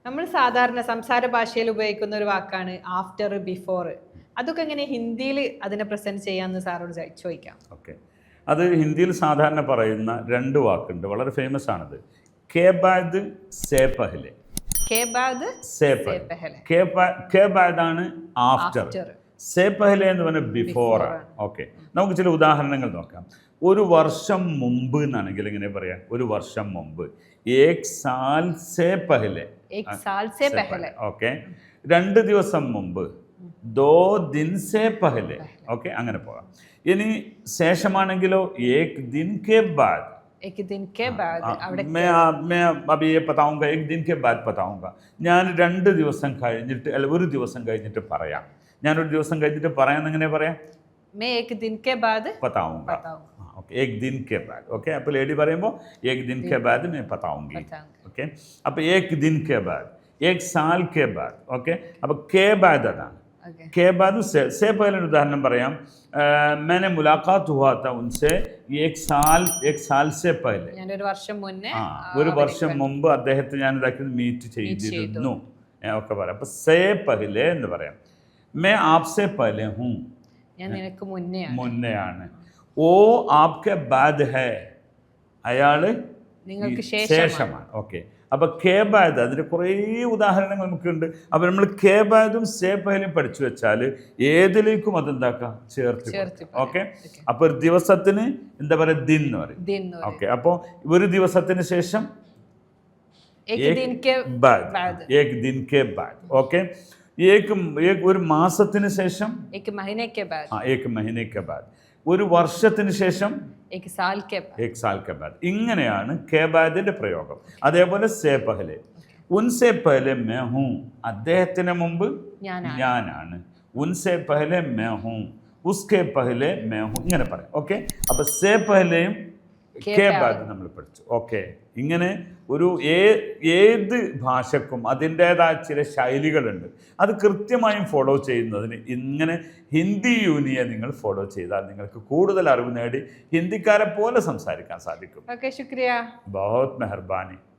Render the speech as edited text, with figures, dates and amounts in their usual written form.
നമ്മൾ സാധാരണ സംസാര ഭാഷയിൽ ഉപയോഗിക്കുന്ന ഒരു വാക്കാണ് ആഫ്റ്റർ ബിഫോർ. അതൊക്കെ എങ്ങനെ ഹിന്ദിയിൽ അതിനെ പ്രസന്റ് ചെയ്യാന്ന് സാറോട് ചോദിക്കാം. ഓക്കെ, അത് ഹിന്ദിയിൽ സാധാരണ പറയുന്ന രണ്ട് വാക്കുണ്ട്, വളരെ ഫേമസ് ആണത്. കെ ബാദ് സേ പഹലെ. കെ ബാദ് സേ സേ പഹലെ. പെഹലെ. കെ ബാദ് ആണ് ആഫ്റ്റർ. ആഫ്റ്റർ. സേ പഹലെ എന്ന് പറഞ്ഞാൽ ബിഫോർ Before ആണ്. ഓക്കെ, നമുക്ക് ചില ഉദാഹരണങ്ങൾ നോക്കാം. ഒരു വർഷം മുമ്പ് എന്നാണെങ്കിൽ എങ്ങനെ പറയാം? ഒരു വർഷം മുമ്പ്. ഏക് സാൽ സേ പഹലെ. ഏക് സാൽ സേ പെഹലെ. ഓക്കെ, 2 ദിവസം മുമ്പ്. ദോ ദിൻ സേ പഹലെ. ഓക്കെ, അങ്ങനെ പോകാം. ഇനി ശേഷമാണെങ്കിലോ ഏക് ദിൻ കെ ബാദ്. एक दिन के बाद അവിടെ मैं अभी ये बताऊंगा, एक दिन के बाद बताऊंगा. ഞാൻ 2 ദിവസം കഴിഞ്ഞിട്ട് അല്ല ഒരു ദിവസം കഴിഞ്ഞിട്ട് പറയാം. ഞാനൊരു ദിവസം കഴിഞ്ഞിട്ട് പറയാൻ എങ്ങനെ പറയാം? मैं एक दिन के बाद बताऊंगा. बताऊंगा. ഓക്കെ, एक दिन के बाद. ഓക്കെ, അപ്പോൾ ലേഡി പറയുമ്പോൾ एक दिन के बाद मैं बताऊंगी. ഓക്കെ, അപ്പോൾ एक दिन के बाद, एक साल के बाद. ഓക്കെ, അപ്പോൾ के बाद അതാണ്. Okay. के बाद से पहले उदाहरण പറയാം. मैंने मुलाकात हुआ था उनसे एक साल से पहले. ഞാൻ ഒരു വർഷം മുന്നേ ഒരു വർഷം മുമ്പ് അദ്ദേഹത്തെ ഞാൻ ഇതാക്കി മീറ്റ് ചെയ്തിരുന്നു ഒക്കെ പറയാം. അപ്പോൾ സേ പഹലെ എന്ന് പറയാം. मैं आपसे पहले हूँ, ഞാൻ നിനക്ക് മുന്നെയാണ്. മുന്നെയാണ്. ഓ ആപ്കെ ബാദ് ഹൈ, അയാള് നിങ്ങൾക്ക് ശേഷമാണ്. ഓക്കെ, അപ്പോൾ കെ ബാദ് അതിൻ്റെ കുറേ ഉദാഹരണങ്ങൾ നമുക്കുണ്ട്. അപ്പോൾ നമ്മൾ കെ ബാദും സേ പഹലും പഠിച്ചു വെച്ചാൽ ഏതിലേക്കും അതെന്താക്കാം? ചേർത്ത്. ഓക്കെ, അപ്പോൾ ഒരു ദിവസത്തിന് എന്താ പറയുക? ദിൻ എന്ന് പറയും. दिन ഓക്കെ, അപ്പോൾ ഒരു ദിവസത്തിന് ശേഷം एक दिन के बाद, बाद. एक दिन के बाद. ഓക്കെ, ഒരു മാസത്തിന് ശേഷം एक महीने के बाद. एक महीने के बाद. ഒരു വർഷത്തിന് ശേഷം एक साल के बाद. एक साल के बाद. ഇങ്ങനെയാണ് കെ ബാദിന്റെ പ്രയോഗം. അതേപോലെ സേ പഹലെ, ഉൻസെ പഹലെ മേ ഹൂം, അദ്ദേഹത്തിന് മുമ്പ് ഞാനാണ്. ഉൻസെ പഹലെ മേ ഹൂം, ഉസ്കെ പഹലെ മേ ഹൂം, ഇങ്ങനെ പറയാം. ഓക്കെ, അപ്പോൾ സേ പഹലെയും കെ ബാദ് നമ്മൾ പഠിച്ചു. ഓക്കെ, ഇങ്ങനെ ഒരു ഏത് ഭാഷക്കും അതിൻ്റേതായ ചില ശൈലികളുണ്ട്. അത് കൃത്യമായും ഫോളോ ചെയ്യുന്നതിന് ഇങ്ങനെ ഹിന്ദി യൂണിയെ നിങ്ങൾ ഫോളോ ചെയ്താൽ നിങ്ങൾക്ക് കൂടുതൽ അറിവ് നേടി ഹിന്ദിക്കാരെ പോലെ സംസാരിക്കാൻ സാധിക്കും. ഓക്കെ, ശുക്രിയ. ബഹുത് മെഹർബാനി.